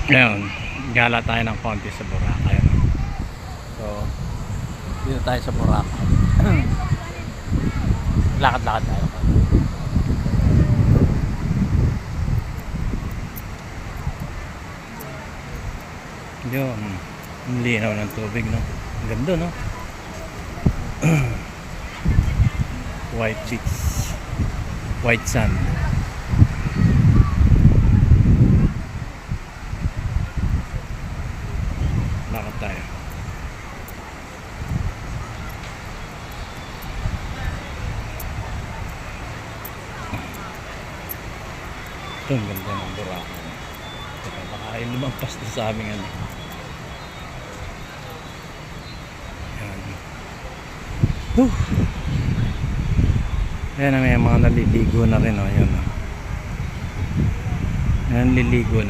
Ngayon, gala tayo ng konti sa Boracay. So, dito tayo sa Boracay. Lakad-lakad tayo. Yun, ang linaw ng tubig, no? Ang ganda, no? White beach, white sand. Lakad tayo. Ito ang ganda ng Boracay. Baka ay lumampas na sa aming ano. Yan. Ayan, may mga naliligo na rin, oh. Ayan, oh. Ayan, liligo na.